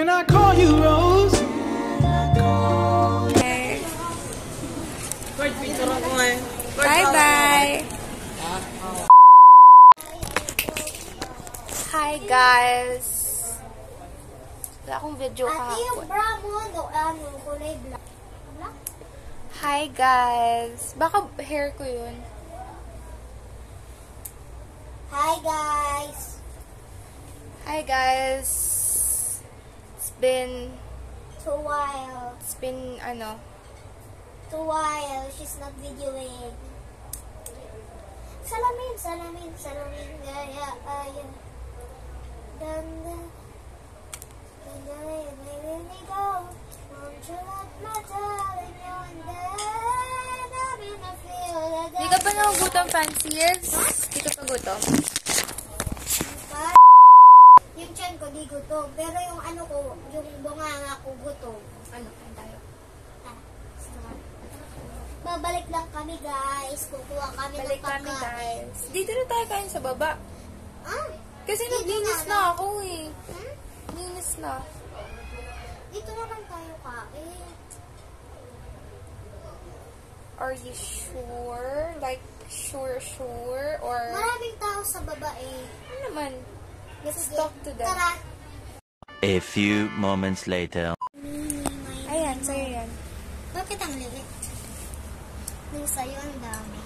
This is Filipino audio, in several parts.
Can I call you Rose? Okay. Bye-bye. Hi, guys. Wala akong video kahapon. Hi, guys. Baka hair ko yun. Hi, guys. Hi, guys. It's been... Too while. It's been, Too while. She's not videoing. Salamin. Yeah. Ganda. Let me go. Won't you let my darling know and then I'm gonna feel that. Di ka pa nagugutom, Francis? Di ka pa gutom? Yung tiyan ko di gutom. Pero yung yung bunganga ko gutom. Ano tayo? Babalik lang kami, guys. Kukuha kami ng Balik pagkain. kami, guys. Dito na tayo kain sa baba. Kasi Dito naglinis na, na ako eh. Linis na. Dito naman tayo kain. Are you sure? Like, sure? Or... Maraming tao sa baba eh. Ano naman? Let's Sige, talk to them. Tara. A few moments later. Ayan, sa'yo yan. Bakit ang liit? Yung sa'yo ang dami.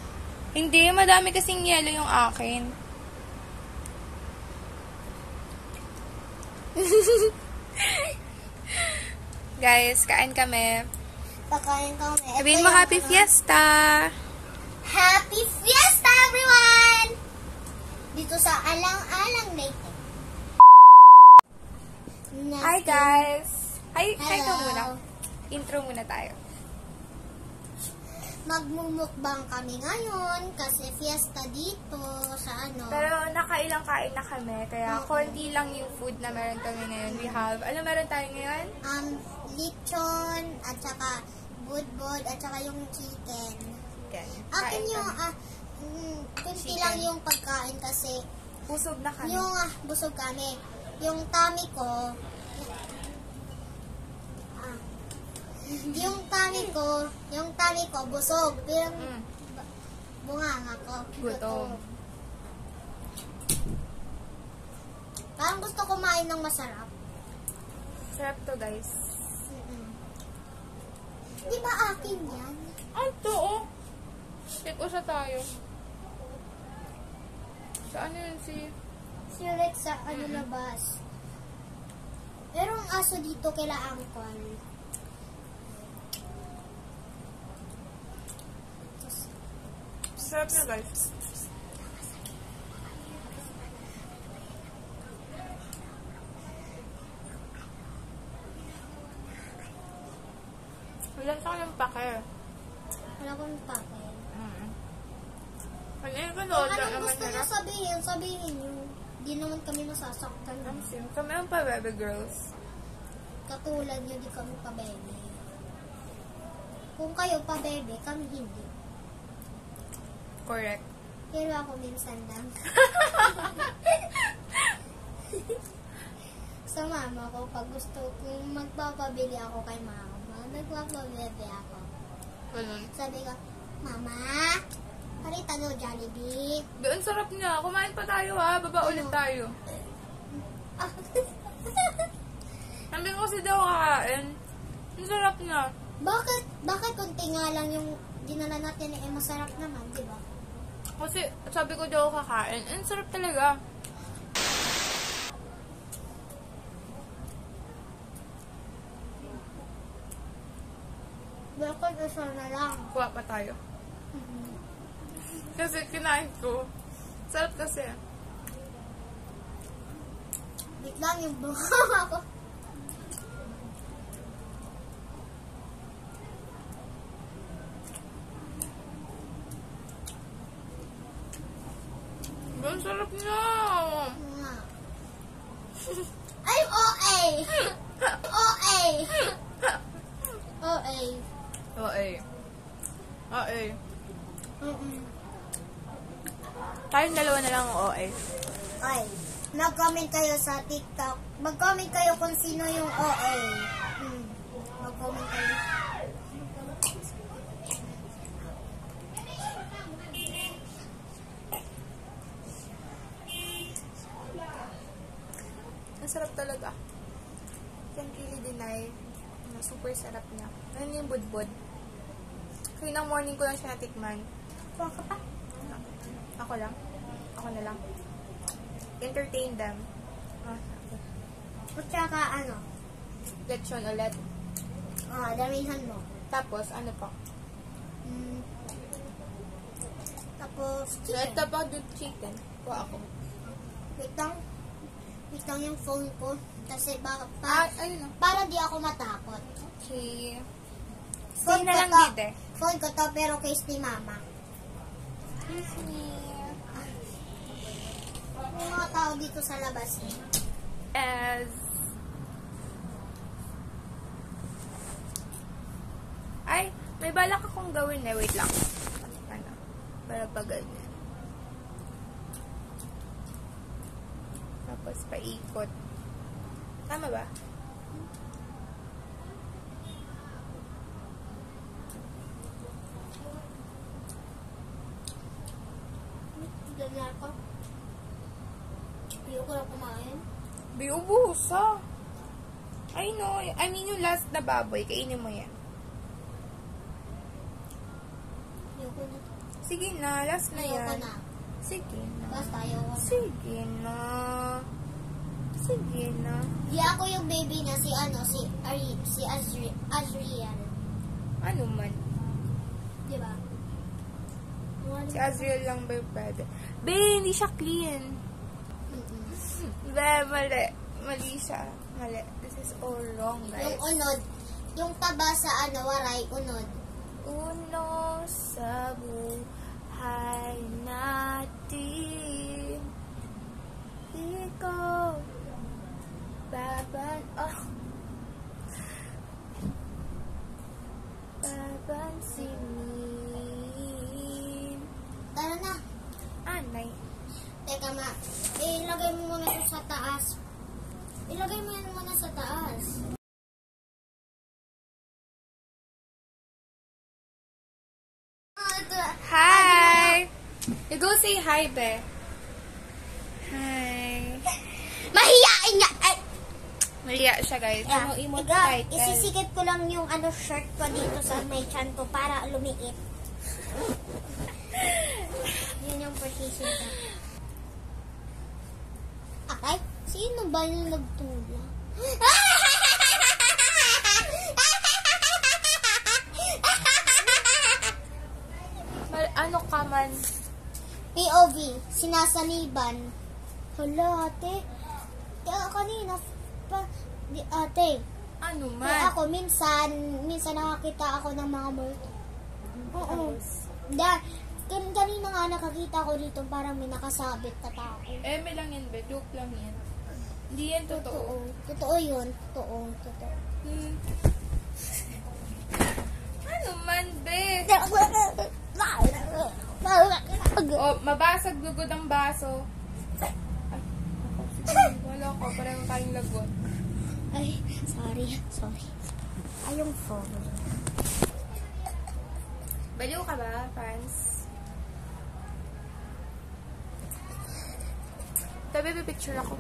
Hindi, madami kasing yellow yung akin. Guys, kain kami. Pakain kami. Sabihin mo, Happy Fiesta! Happy Fiesta, everyone! Dito sa Alang-Alang Lake. Hi, guys! Hi ka Hello. muna. Intro muna tayo. Magmumukbang kami ngayon kasi fiesta dito sa Pero nakailang kain na kami, kaya konti lang yung food na meron kami ngayon. We have, ano meron tayo ngayon? lechon at saka budbud at saka yung chicken. Okay. Akin Kain yung kami. kunti Chicken. lang yung pagkain kasi Busog na kami. yung busog kami. Yung tummy ko yung tummy ko busog. Pero yung bunganga ko Gutom. Parang gusto kumain ng masarap. Sarap to, guys. Di ba akin yan? Ito, oh. Take-usa tayo. Saan yun Si Rex sa labas. Pero ang aso dito kila Angkol. Sarap na, guys. Wala sa akin ng pake. Wala akong pake. Kanina ka Kung nood lang anong naman gusto nyo sabihin nyo. Di naman kami masasaktan. Kami ang pa-baby girls. Katulad nyo, di kami pa-bebe. Kung kayo pa-bebe, kami hindi. Correct. Pero ako minsan lang. Sa mama ko, pag gusto kong magpapabili ako kay mama, nagpapabebe ako. Ganun. Sabi ko, Mama, parita no Jollibee. Doon sarap niya. Kumain pa tayo, ha. Baba ulit tayo. Sabi ko kasi daw kakain. Ang sarap niya. Bakit kunti nga lang yung dinala natin eh, masarap naman, di ba? Kasi sabi ko daw kakain. Ang sarap talaga. Bakit isa na lang? Kuha pa tayo. Kasi kinain ko. Sarap kasi. Wait lang yung bunga ko. Ang sarap niya. Ay, OA! OA! OA. OA. OA. Mm-mm. Tayong dalawa na lang ang OA. Ay. Mag-comment kayo sa TikTok. Mag-comment kayo kung sino yung OA. Mag-comment kayo. Ang sarap talaga. Can't really deny na super sarap niya. Ano yung budbud? Kaya ng morning ko lang siya natikman. Kuha ka pa? Ako lang. Ako na lang. Entertain them. At saka ano? Lechon ulit. Damihan mo. Tapos, ano pa? Tapos, So, ito pa good chicken. Kuha ako. Wait lang yung phone ko. Kasi Ayun na. para di ako matakot. Okay. Phone Stay na ko lang to. dito eh. Phone ko to, pero case ni mama. May mga tao dito sa labas eh. As... Ay, may balak akong gawin eh. Wait lang. Ano? Para pa ganyan. Tapos paikot. Tama ba? Ganyan ako. Ayoko na kumain. Biubos ah. I know. I mean yung last na baboy. Kainin mo yan. Ayoko na. Sige na. Last na Ayoko yan. na. Sige na. Basta ayoko na. Sige na. Sige na. Di ako yung baby na si Azriel. Ano man. Di ba? Si Azriel lang ba yung pwede? Be, hindi siya clean. Be, mali. Mali siya. Mali. This is all wrong, guys. Yung unod. Yung taba sa waray, unod. Uno sa buhay natin. Ikaw. Babansinin. Tara na. Anay. Teka ma. Ilagay mo muna ito sa taas. Ilagay mo yan muna sa taas. Hi! You go say hi, be. Hi. Mahiyain nga! Ay! Malia siya, guys. Yeah. Ano, emote Iga, title. isisikip ko lang yung shirt ko dito sa may chan ko para lumiit. Yun yung position ko. Akay, sino ba yung nagtula? Ano ka man? POV, sinasaniban. Hala, ate. Kaya kanina, ate. Ano man? Kaya ako, minsan nakakita ako ng mga multo. Oo. Kanina nga nakakita ko dito parang may nakasabit na tao. May lang yan, be. Joke lang yan. Hindi yan totoo. Totoo yun. Totoo. Ano man, be? Oh, mabasag lugod ang baso. Ay, wala ko. Pareho tayong lagot. Ay, sorry. Ay, yung phone. Baliw ka ba, fans? Tabi, picture ako.